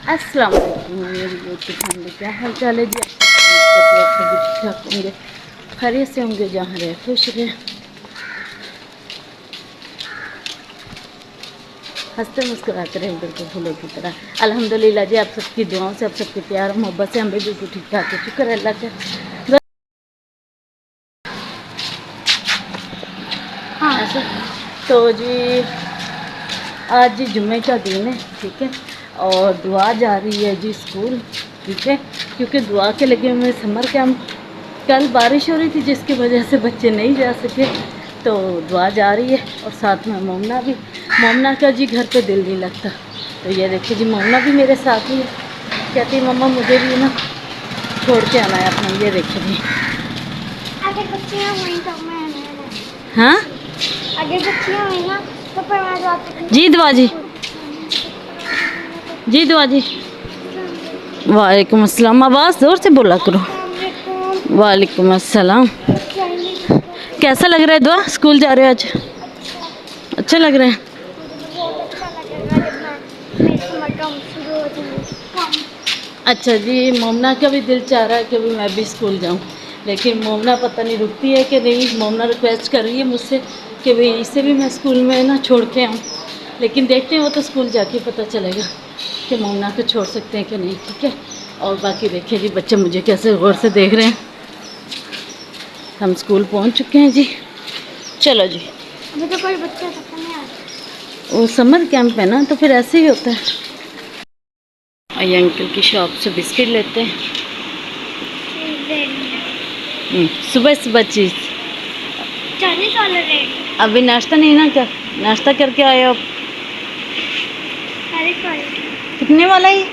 अस्सलाम वालेकुम मेरी यूट्यूब फैमिली, क्या हाल चाल है जी। आप सभी ठीक ठाक होंगे, खैरियत से होंगे, जहाँ रहे खुश रहे, हंसते मुस्कुराते रहे, बिल्कुल फूलों की तरह। अल्हम्दुलिल्लाह जी, आप सबकी दुआओं से, आप सबके प्यार और मोहब्बत से हम भी बिल्कुल ठीक ठाक है। शुक्र है अल्लाह का। हाँ ऐसा तो जी, आज जी जुम्मे का दिन है, ठीक है। और दुआ जा रही है जी स्कूल, ठीक है, क्योंकि दुआ के लगे हुए समर कैंप। कल बारिश हो रही थी जिसकी वजह से बच्चे नहीं जा सके, तो दुआ जा रही है। और साथ में मोमना भी, मोमना का जी घर पे दिल नहीं लगता, तो ये देखिए जी मोमना भी मेरे साथ ही है। कहती मम्मा मुझे भी ना छोड़ के आना है अपना। ये देखिए जी, अगर बच्चियाँ हुई तो मैं हाँ अगर बच्चियाँ हुई ना तो फिर मैं जाती जी दुआ जी, जी दुआ जी। वालेकुम अस्सलाम, आवाज़ ज़ोर से बोला करो। वालेकुम अस्सलाम। कैसा लग रहा है दुआ, स्कूल जा रहे हो आज? अच्छा लग रहा है। मुझे बहुत अच्छा लगेगा जब मेरी समर कैंप शुरू हो जाएगी। अच्छा जी, मोमना का भी दिल चाह रहा है कि भी मैं भी स्कूल जाऊं, लेकिन मोमना पता नहीं रुकती है कि नहीं। मोमना रिक्वेस्ट कर रही है मुझसे कि भाई इसे भी मैं स्कूल में ना छोड़ के आऊं, लेकिन देखते हैं, वो तो स्कूल जाके पता चलेगा कि मोमना को छोड़ सकते हैं कि नहीं, ठीक है। और बाकी देखिए जी, बच्चे मुझे कैसे गौर से देख रहे हैं। हम स्कूल पहुंच चुके हैं जी, चलो जी। अभी तो कोई बच्चा तक नहीं आता। वो समर कैंप है ना, तो फिर ऐसे ही होता है। और ये अंकल की शॉप से बिस्किट लेते हैं। सुबह सुबह चीज़ 40 वाला रेट, अभी नाश्ता नहीं ना कर, नाश्ता करके आए हो आप? 40 वाला। कितने वाला है?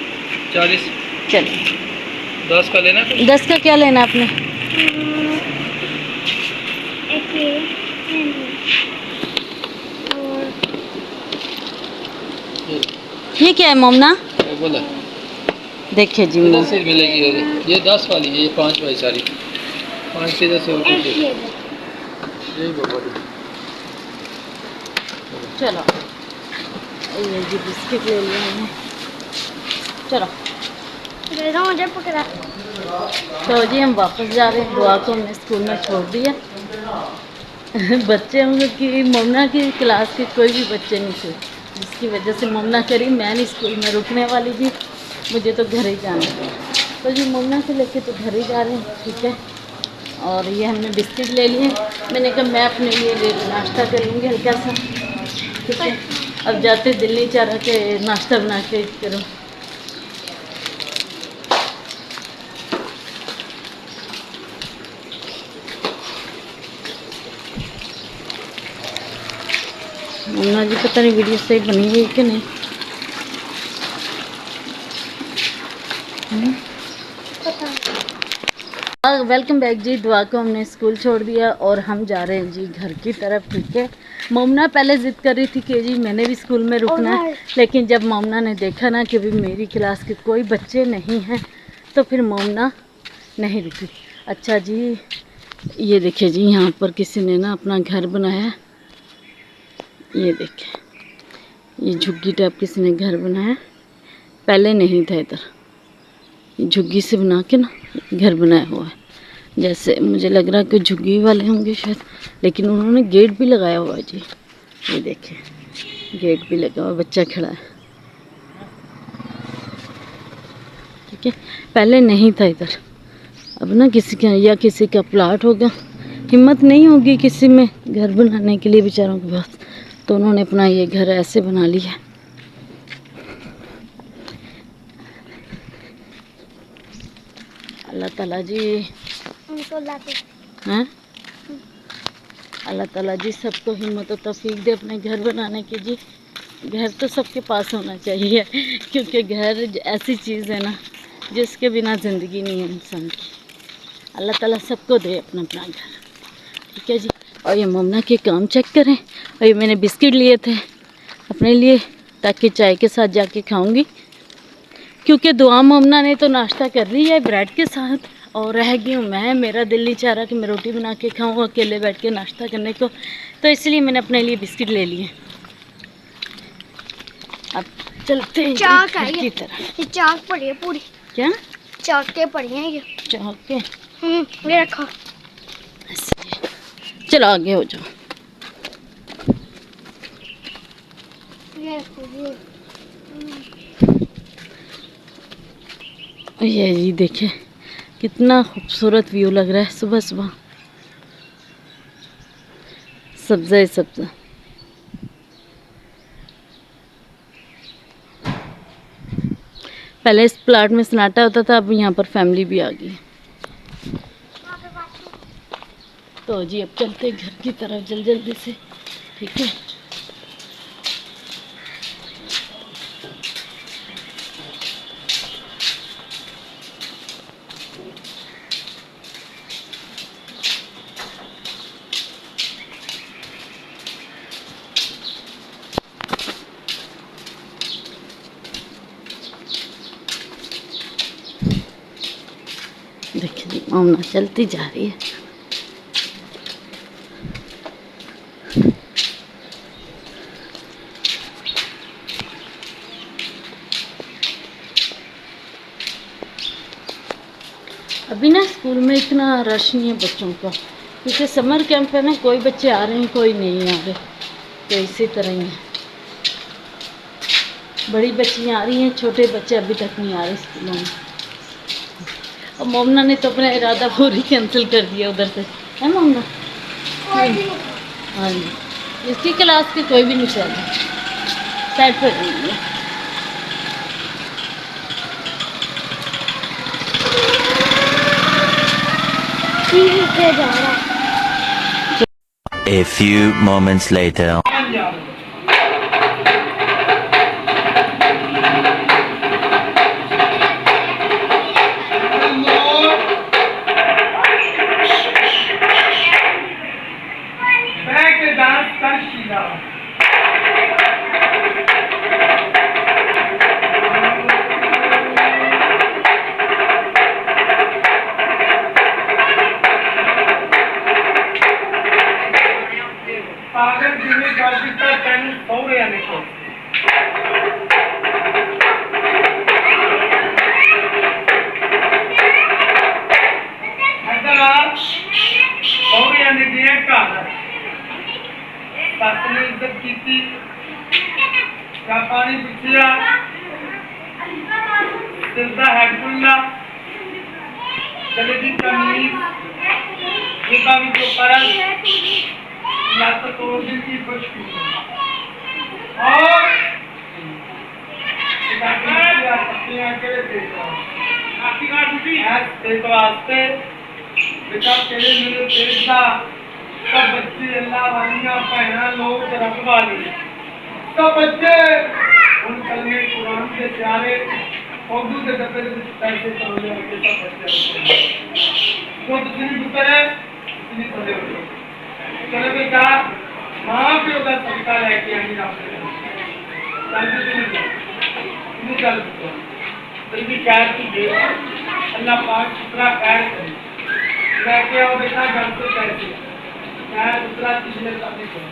40। चलो 10 का लेना। 10 का क्या लेना आपने? एक और ये क्या है मोमना? बोला देखिए जी इधर से मिलेगी ये 10 वाली है, ये 5 वाली सारी 5 से 10 और एक कुछ ये यही बाबा। चलो ये जी बिस्किट ले लिए हमने, चलो। दे दो मुझे पकड़ा। तो जी हम वापस जा रहे हैं, दुआ को हमने स्कूल में छोड़ दिया। बच्चे होंगे कि मोमना की क्लास के कोई भी बच्चे नहीं थे, जिसकी वजह से मोमना करी मैं नहीं स्कूल में रुकने वाली थी, मुझे तो घर ही जाना था। तो जी मोमना से लेके तो घर ही जा रहे हैं, ठीक है। और ये हमने बिस्किट ले लिए, मैंने कहा मैं अपने लिए नाश्ता कर लूँगी हल्का सा, ठीक है। अब जाते दिल नहीं चाह रहा कि नाश्ता बना के करो। मोमना जी पता नहीं वीडियो सही बनी हुई कि नहीं। वेलकम बैक जी। दुआ को हमने स्कूल छोड़ दिया और हम जा रहे हैं जी घर की तरफ, ठीक है। मोमना पहले ज़िद कर रही थी कि जी मैंने भी स्कूल में रुकना है, लेकिन जब मोमना ने देखा ना कि भी मेरी क्लास के कोई बच्चे नहीं हैं, तो फिर मोमना नहीं रुकी। अच्छा जी, ये देखिए जी, यहाँ पर किसी ने ना अपना घर बनाया। ये देखिए, ये झुग्गी टाइप किसी ने घर बनाया, पहले नहीं था इधर। झुग्गी से बना के ना घर बनाया हुआ है, जैसे मुझे लग रहा है कि झुग्गी वाले होंगे शायद, लेकिन उन्होंने गेट भी लगाया हुआ है जी। ये देखिए गेट भी लगा हुआ, बच्चा खड़ा है, ठीक है। पहले नहीं था इधर, अब ना किसी का या किसी का प्लाट होगा, हिम्मत नहीं होगी किसी में घर बनाने के लिए बेचारों के पास, तो उन्होंने अपना ये घर ऐसे बना लिया। अल्लाह ताला जी उनको लाते हैं, अल्लाह ताला जी सबको हिम्मत और तौफीक दे अपने घर बनाने की जी। घर तो सबके पास होना चाहिए, क्योंकि घर ऐसी चीज़ है ना जिसके बिना ज़िंदगी नहीं है इंसान की। अल्लाह ताला सबको दे अपना अपना घर, ठीक है जी। और ये मोमना के काम चेक करें, और ये मैंने बिस्किट लिए थे अपने लिए, ताकि चाय के साथ जाके खाऊंगी, क्योंकि दुआ मोमना ने तो नाश्ता कर ली है ब्रेड के साथ, और रह गई हूँ मैं। मेरा दिल नहीं चाह रहा कि मैं रोटी बना के खाऊँ अकेले बैठ के नाश्ता करने को, तो इसलिए मैंने अपने लिए बिस्किट ले लिए। अब चलते हैं जी चाक है घर की ये। तरफ। ये चाक पड़ी है पूरी, क्या चाके पड़ी हैं ये। चाके? ये रखो। ऐसे। चलो आगे हो जाओ। ये रखो ये। ये जी देखिए कितना खूबसूरत व्यू लग रहा है सुबह सुबह। सब्जा ही सब्जा। पहले इस प्लाट में सन्नाटा होता था, अब यहाँ पर फैमिली भी आ गई। तो जी अब चलते हैं घर की तरफ जल्दी से, ठीक है। देखिए मोमना चलती जा रही है। अभी ना स्कूल में इतना रश नहीं है बच्चों का, क्योंकि समर कैंप है ना, कोई बच्चे आ रहे हैं कोई नहीं आ रहे, तो इसी तरह ही है। बड़ी बच्चियाँ आ रही हैं, छोटे बच्चे अभी तक नहीं आ रहे स्कूलों में। और मोमना ने तो अपना इरादा पूरी कैंसिल कर दिया उधर से, है मोमना? हाँ जी, इसकी क्लास के कोई भी नहीं चल रहा, साइड पर रही है। जा रहा है। A few moments later. पागल जिन्हें गलती का तैਨੂੰ सो गया देखो हैदराबाद सो गया ने दिया घर सस ने इज्जत की थी क्या पानी पिछला सिरदा हेडफुल्ला चले दी तमीज जितना भी जो परल या तो तोड़ दी थी कुछ भी और देखो आस्ते बेटा तेरे मेरे देश का सब बच्चे अल्लाह वालियां भैना लोग रखवाली सब बच्चे उन कलमे कुरान के प्यारे उर्दू के डब्बे में पैसे तोड़ने वाले सब बच्चे जो जितनी बुतर है उतनी थोड़े होते चलो बेटा माँ पे उधर सबका लेके आएंगे आपसे चल बल्कि कैद की दे अल्लाह पाक दूसरा कैद करे लेके आओ बेटा घर से पैसे कैद दूसरा चीज में शादी करो